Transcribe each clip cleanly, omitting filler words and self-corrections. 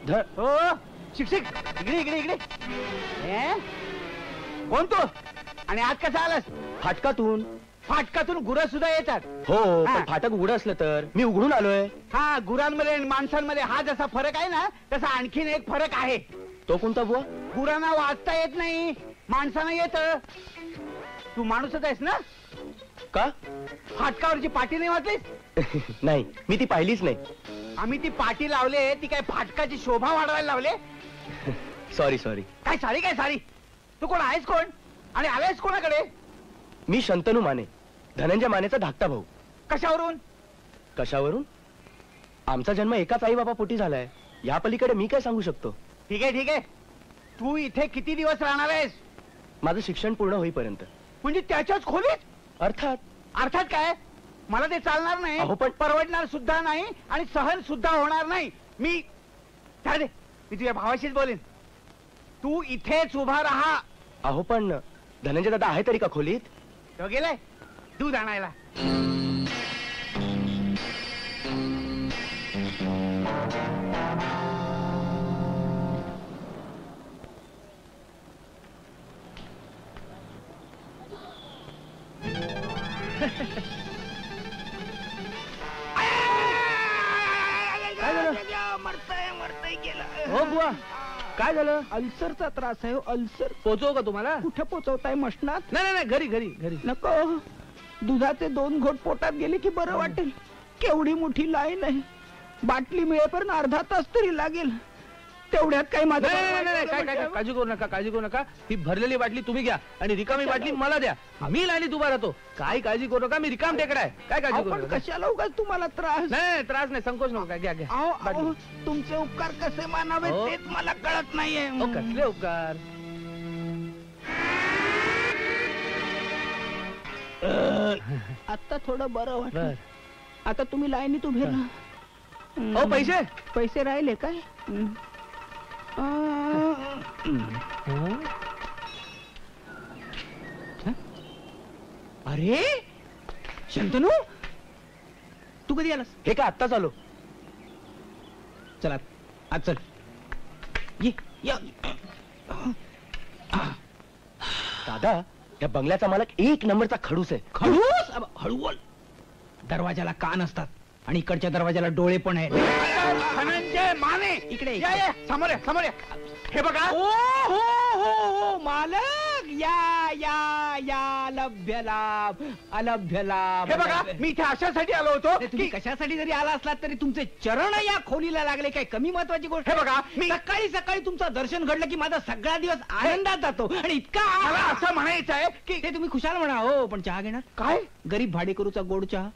हो शिक्षक, इकडे इकडे इकडे. कोण तू आणि आज कसा आलास? फाटकातून. फाटकातून गुरं सुद्धा येतात. हो पण फाटक उघड असलं तर मी उघडून आलोय. हा, गुरांमध्ये आणि माणसांमध्ये हा जसा फरक आहे ना तसा आणखीन एक फरक आहे. तो कोणता बुवा? गुरांना वाचता येत नाही, माणसांना येत. तू माणूसच आहेस ना? का? फाटकावरची पाटी नाही वाचलीस? नाही, मी ती पाहिलीच नाही. आम्ही ती पाटी लावले, ती काय फाटकाची शोभा वाढवायला लावले? Sorry sorry. काय सारी काय सारी? तू कोण आहेस कोण आणि आलायस कोणाकडे? मी शंतनू माने, धनंजय मानेचा धाकटा भाऊ. कशावरून? कशावरून? आमचा जन्म एकाच आई बाबा पोटी झालाय, या पलीकडे मी काय सांगू शकतो. ठीक आहे ठीक आहे. तू इथे किती दिवस राहणार आहेस? माझं शिक्षण पूर्ण होईपर्यंत. म्हणजे त्याच्याच खोलीत? अर्थात. अर्थात काय? मला ते चालणार नाही. अहो पण परवडणार सुद्धा नाही आणि सहन सुद्धा होणार नाही. मी तुझ्या भावाशीच बोलेन. तू इथेच उभा राहा. अहो पण धनंजय दादा आहे तरी का खोलीत? तो गेलाय दूध आणायला. हो बुवा, काय झालं? अल्सरचा त्रास आहे. अल्सर. पोचव का तुम्हाला? कुठे पोचवताय? मशनात? नाही नाही, घरी घरी घरी. नको, दुधाचे 2 घोट पोटात गेले की बरं वाटेल. केवढी मोठी लाईन आहे. बाटली मिळेपर्यंत अर्धा तास तरी लागेल. तेवढ्यात काही माझं काय काळजी करू नका, काळजी करू नका. ही भरलेली बाटली तुम्ही घ्या आणि रिकामी बाटली मला द्या. मी लाईनीत उभा राहतो. काय काळजी करू नका, मी रिकाम टेकडा आहे. काय काळजी करू नका. कशाला उगाच तुम्हाला त्रास? नाही त्रास नाही, संकोच नको. काय घ्या घ्या. अहो, तुमचे उपकार कसे मानावे तेच मला कळत नाहीये. कसले उपकार? आता थोडं बरं वाटलं. आता तुम्ही लाईनीत उभे राहा. पैसे पैसे राहिले काय? अरे शंतनू, तू कधी आलास? हे काय आत्ताच आलो. चला आज चल. ये दादा, या बंगल्याचा मालक 1 नंबरचा खडूस आहे. खडूस? हळू बोल. दरवाजाला कान असतात आणि इकडच्या दरवाजाला डोळे पण आहेत. धनंजय माने, इकडे या या, समोर या समोर या. हे बघा. ओ हो हो हो, मालक या या या. लभ्य लाभ, अलभ्य लाभ. हे बघा, मी इथे अशासाठी आलो होतो. तुम्ही कशासाठी जरी आला असलात तरी तुमचे चरण या खोलीला लागले. काय कमी महत्वाची गोष्ट? हे बघा, मी सकाळी सकाळी तुमचं दर्शन घडलं की माझा सगळा दिवस आनंदात जातो. आणि इतका मला असं म्हणायचं आहे की ते तुम्ही खुशाल म्हणा. हो पण चहा घेणार? काय? गरीब भाडेकरूचा गोड चहा.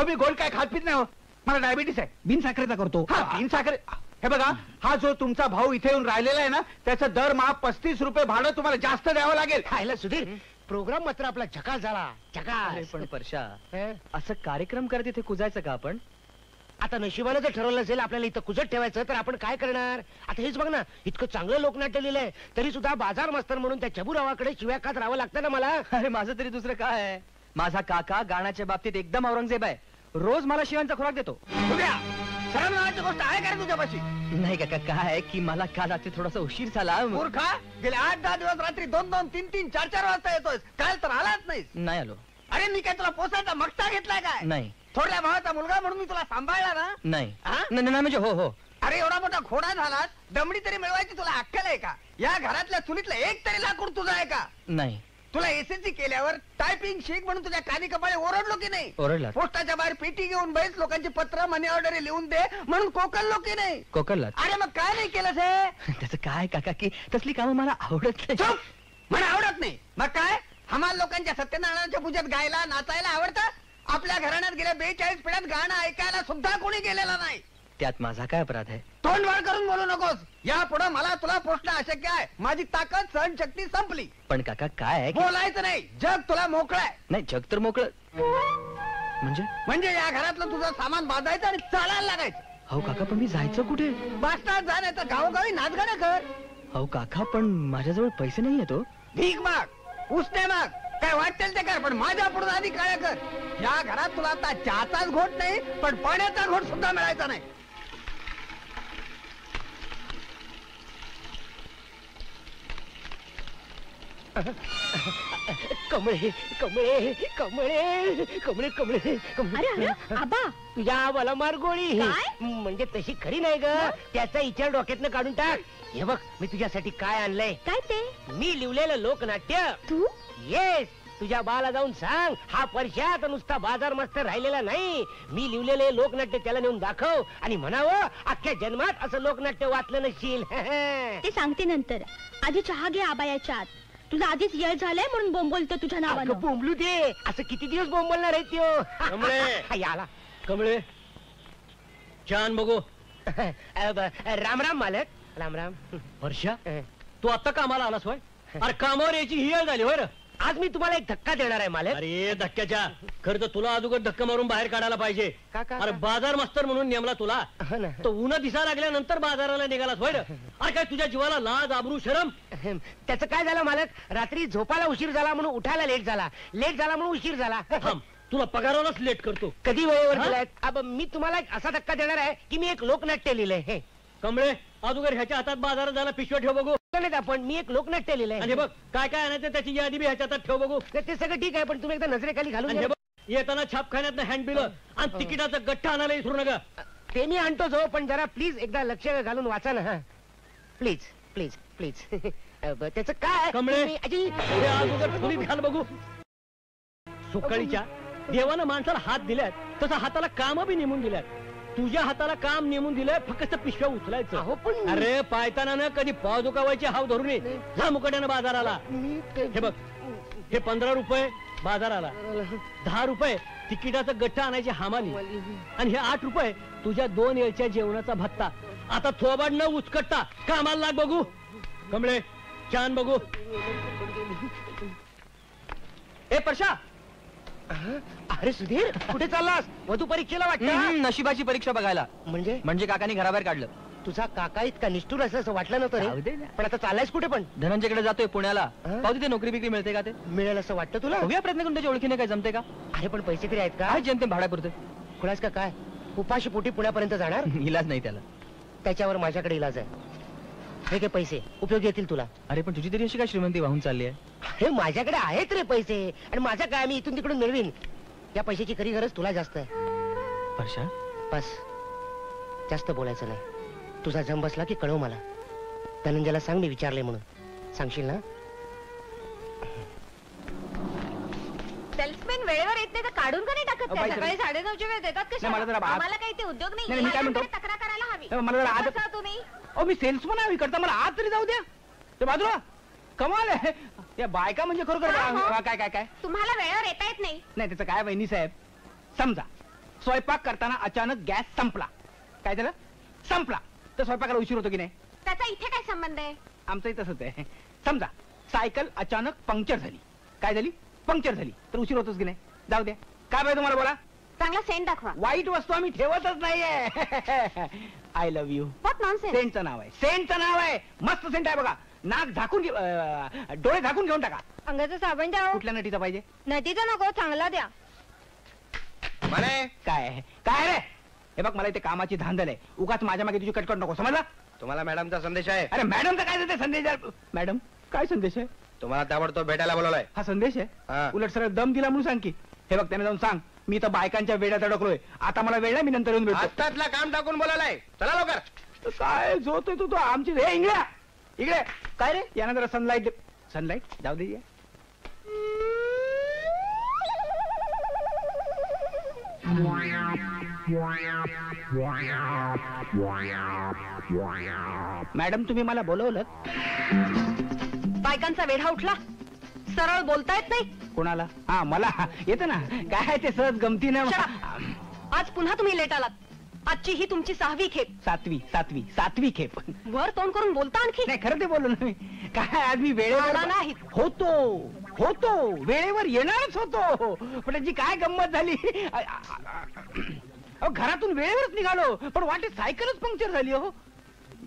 मी गोड काय खात पित नाही हो. मला डायबिटीस आहे. बिन साखरेचा करतो. बिन साखरे. हे बघा, हा जो तुमचा भाऊ इथे येऊन राहिलेला आहे ना, त्याचं दरमहा 35 रुपये भाडं तुम्हाला जास्त द्यावं लागेल. खायला सुधीर, प्रोग्राम मात्र आपला झकास झाला. झकास. पण परशा, असं कार्यक्रम करत इथे कुजायचं का आपण? आता नशिबानं जर ठरवलं असेल आपल्याला इथं कुजत ठेवायचं तर आपण काय करणार? आता हेच बघ ना, इतकं चांगलं लोकनाट्य लिहिलंय तरी सुद्धा बाजार मास्तर म्हणून त्या चबुरावाकडे शिव्या खात राहावं लागतं ना मला. अरे माझं तरी दुसरं काय आहे? माझा काका गाण्याच्या बाबतीत एकदम औरंगजेब आहे. रोज मला शिवांचा खुराक देतो. सरळ नावाची गोष्ट आहे का तुझ्यापाशी? नाही काका, काय आहे की मला काल रात्री थोडासा उशीर झाला. मूर्खा, गेले 8-10 दिवस रात्री 2-2, 3-3, 4-4 वाजता येतोय. काल तर आलाच नाही. नाही आलो. अरे मी काय तुला पोसायचा मगता घेतलाय काय? नाही. थोडल्या भावाचा मुलगा म्हणून मी तुला सांभाळला ना? नाही म्हणजे हो हो. अरे एवढा मोठा घोडा झालास, दमडी तरी मिळवायची तुला अक्कल आहे का? या घरातल्या चुलीतलं एक तरी लाकूड तुझं आहे का? नाही. तुला एसएससी केल्यावर टायपिंग शिक म्हणून तुझ्या कानी कपाळे ओरडलो की नाही? ओरडला. पोस्टाच्या बाहेर पेटी घेऊन बैस लोकांची पत्र मनी ऑर्डर लिहून दे म्हणून कोकणलो की नाही? कोकणला. अरे मग काय नाही केलं हे? त्याचं काय काका की तसली कामं मला आवडत नाही. मला आवडत नाही मग काय? हमाल लोकांच्या सत्यनारायणाच्या पूजेत गायला नाचायला आवडतं? आपल्या घराण्यात गेल्या 42 पिढ्यात गाणं ऐकायला सुद्धा कोणी गेलेला नाही. त्यात माझा काय अपराध आहे? तोंड वाढ करून बोलू नकोस. या पुढे मला तुला पोचणं अशक्य आहे. माझी ताकद सहनशक्ती संपली. पण काका काय आहे? बोलायचं नाही. जग तुला मोकळं आहे. नाही, जग तर मोकळं म्हणजे या घरातलं तुझं सामान बांधायचं आणि चालायला लागायचं. हो काका, पण मी जायचं कुठे? बास्टात जा, नाही तर गावोगावी नाचगाणं कर. हो काका, पण माझ्याजवळ पैसे नाही येतो. भीक माग, उसने माग, काय वाटेल ते कर, पण माझ्या पुढे आधी काय कर. या घरात तुला आता चहाचाच घोट नाही, पण पाण्याचा घोट सुद्धा मिळायचा नाही. कमळे कमळे कमळे कमळे कमळे अरे अरे आबा तुझ्या मला मार गोळी काय? म्हणजे तशी खरी नाही ग त्याचा विचार डोक्यातनं काढून टाक. हे बघ मी तुझ्यासाठी काय आणलंय. काय ते मी लिवलेलं लोकनाट्य. तू येस तुझ्या बाला जाऊन सांग हा परशात नुसता बाजार मस्त राहिलेला नाही. मी लिवलेले लोकनाट्य त्याला नेऊन दाखव आणि म्हणावं अख्ख्या जन्मात असं लोकनाट्य वाचलं नसशील. ते सांगते नंतर. आधी चहा घे आबा याच्या आत. तुझा आधीच येळ झालाय म्हणून बोंबलतो तुझ्या अगं नावानं. बोंबलू दे असं किती दिवस बोंबलणार आहे त्यो. कमळे. याला कमळे छान बघू. राम राम मालक. राम राम. वर्षा तू आता कामाला आलास होय? अरे कामावर यायची ही वेळ झाली होय रे. आज मी तुम्हाला एक धक्का देणार आहे मालक. अरे धक्क्याच्या खरं तर तुला अगोदर धक्का मारून बाहेर काढायला पाहिजे. का, का, अरे का? बाजार मास्तर म्हणून नेमला तुला हो ना. तो उन्हा दिसा लागल्यानंतर बाजाराला निघालास होय रे. अरे काय तुझ्या जीवाला लाज आबरू शरम. त्याचं काय झालं मालक रात्री झोपायला उशीर झाला म्हणून उठायला लेट झाला. लेट झाला म्हणून उशीर झाला. थांब तुला पगारालाच लेट करतो. कधी वेळेवर हा? केलाय. अब मी तुम्हाला एक असा धक्का देणार आहे की मी एक लोकनाट्य लिहिलंय. हे कमळे अगोदर ह्याच्या हातात बाजारात जायला पिशव्या ठेव बघू. नाही आपण मी एक लोकनाट्य लिहिलंय. आणि हे बघ काय काय आणायचं त्याची यादी बी ह्याच्या हातात ठेव बघू. ते सगळं ठीक आहे पण तुम्ही एकदा नजरेखाली घालून आणि हे घ्या. बघ येताना छापखान्यात हँड बिल आणि तिकिटाचं गठ्ठा आणायला विसरू नका. ते मी आणतो जो पण जरा प्लीज एकदा लक्ष घालून वाचा ना. हा प्लीज प्लीज प्लीज. त्याचं काय कमळे तुम्ही- अजी, हे अगोदर खोलीत घाल बघू. सुकाळीच्या देवानं माणसाला हात दिल्यात तसं हाताला काम बी नेमून दिल्यात. तुझ्या हाताला काम नेमून दिलंय फक्त पिशव्या उचलायचं. अहो, पण- अरे पायताना न कधी पाव दुखावायची हाव धरून ये. जा मुकाट्यानं बाजाराला. मी ते- हे बघ हे 15 रुपये बाजाराला, 10 रुपये तिकिटाचं गठ्ठा आणायची हामाली आणि हे 8 रुपये तुझ्या 2 वेळच्या जेवणाचा भत्ता. आता थोबाड न उचकटता कामाला लाग बघू. कमळे छान बघू. ए परशा अरे सुधीर कुठे चाललास? वधू परीक्षेला वाटतं. नशिबाची परीक्षा बघायला. म्हणजे काकांनी घराबाहेर काढलं. तुझा काका इतका निष्ठुर असं वाटलं नव्हतं जाऊ दे रे. ना. पण आता चाललायस कुठे पण? धनंजयकडे जातोय पुण्याला. हा? पाहू तिथे नोकरी बिकरी मिळते का ते. मिळेल असं वाटतं तुला? बघूया प्रयत्न करून त्याच्या ओळखीने काय जमते का. अरे पण पैसे तरी आहेत का? काय जनते भाड्यापुरते. कुणास का काय उपाशी पोटी पुण्यापर्यंत जाणार? इलाज नाही त्याला. त्याच्यावर माझ्याकडे इलाज आहे. हे घे पैसे उपयोगी येतील तुला. अरे पण तुझी तरी अशी काय श्रीमंती वाहून चालली आहे. अरे माझ्याकडे आहेत रे पैसे आणि माझ्या काय मी इथून तिकडून मिळवीन. या पैशाची खरी गरज तुला जास्त आहे. परशा बस जास्त बोलायचं नाही. तुझा जम बसला की कळव मला. धनंजयला सांग मी विचारले म्हणून. सांगशील ना? सेल्समॅन वेळेवर येत नाही तर काढून का नाही टाकत बाई, त्या? सकाळी 9:30च्या वेळ देतात नाही, मला कशा? जरा आत- आम्हाला काही ते उद्योग नाही, मी काय म्हणतो? माझ्याकडे तक्रार करायला हवी. मला जरा आत- बसा तुम्ही. अहो मी सेल्समन आहे करता मला आत तरी जाऊ द्या. ते बाजूला कमाल आहे. त्या बायका म्हणजे खरोखर हा, हा. काय काय काय तुम्हाला वेळेवर येता येत नाही. नाही त्याचं काय वहिनी साहेब. समजा स्वयंपाक करताना अचानक गॅस संपला. काय झालं? संपला तर स्वयंपाकाला उशीर होतो की नाही? त्याचा इथे काय संबंध आहे? आमचंही तसंच आहे. समजा सायकल अचानक पंक्चर झाली. काय झाली? पंक्चर झाली तर उशीर होतोच की नाही? जाऊ द्या. काय पाहिजे तुम्हाला बोला. चांगला सेंट दाखवा. वाईट वस्तू आम्ही ठेवतच नाहीये. I love you. What nonsense. सेंटचं नाव आहे. सेंटचं नाव आहे. मस्त सेंट आहे बघा. नाक झाकून डोळे झाकून घेऊन टाका. अंगाचं साबण द्या. कुठल्या नटीचा पाहिजे? नदीचा नको चांगला द्या. काय आहे? काय रे? हे बघ मला इथे कामाची धांदल आहे. उगाच माझ्या मागे तुझी कटकट नको. समजला? तुम्हाला मॅडमचा संदेश आहे. अरे मॅडमचा काय देते संदेश? मॅडम काय संदेश आहे? तुम्हाला ताबडतोब भेटायला बोलवलाय. हा संदेश हा. आहे? उलट सरळ दम दिला म्हणून सांग की. हे बघ त्याने जाऊन सांग मी तर बायकांच्या वेड्यात अडकलोय. आता मला वेळ नाही. मी नंतर येऊन भेटतो. आत्तातला काम टाकून बोलवलाय. चला लवकर. काय झोतोय तू आमची. हे इंगळ्या इकडे. काय रे? यानं जरा सनलाईट. सनलाईट जाऊ दे. मॅडम तुम्ही मला बोलवलं? बायकांचा वेढा उठला. सरळ बोलता येत नाही. कोणाला? हा मला येतं ना. काय ते सहज गमतीनं. Shut आज पुन्हा तुम्ही लेट आलात. आजची ही तुमची 6वी खेप. सातवी खेप. वर तोंड करून बोलता आणखी. नाही खरं ते बोललो ना मी. काय आज मी आला वेळेवर नाहीत. होतो वेळेवर येणारच होतो. पण त्याची काय गंमत झाली. अहो, घरातून वेळेवरच निघालो पण वाटेत सायकलच पंक्चर झाली. हो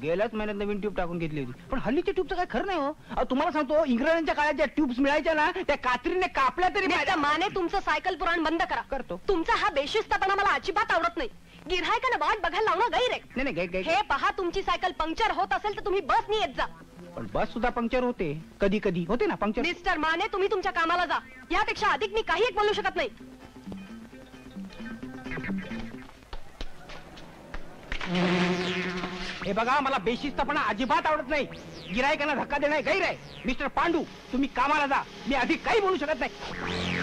गेल्याच महिन्यात नवीन ट्यूब टाकून घेतली होती. पण हल्लीच्या ट्यूबचं काय खरं नाही. हो अहो, तुम्हाला सांगतो इंग्रजांच्या काळात ज्या ट्यूब्स मिळायच्या ना त्या कात्रीने कापल्या तरी त्या माने तुमचं सायकल पुराण बंद करा. करतो. तुमचा हा बेशिस्तपणा मला अजिबात आवडत नाही. गिऱ्हाईकांना वाट बघायला लावणं गैर आहे. नाही हे पहा तुमची सायकल पंक्चर होत असेल तर तुम्ही बसनी येत जा. पण बस सुद्धा पंक्चर होते कधी कधी होते ना पंक्चर. मिस्टर माने तुम्ही तुमच्या कामाला जा. यापेक्षा अधिक मी काही बोलू शकत नाही. हे बघा मला बेशिस्तपणा अजिबात आवडत नाही. गिरायकांना धक्का देणं गैर आहे. मिस्टर पांडू तुम्ही कामाला जा. मी अधिक काही बोलू शकत नाही.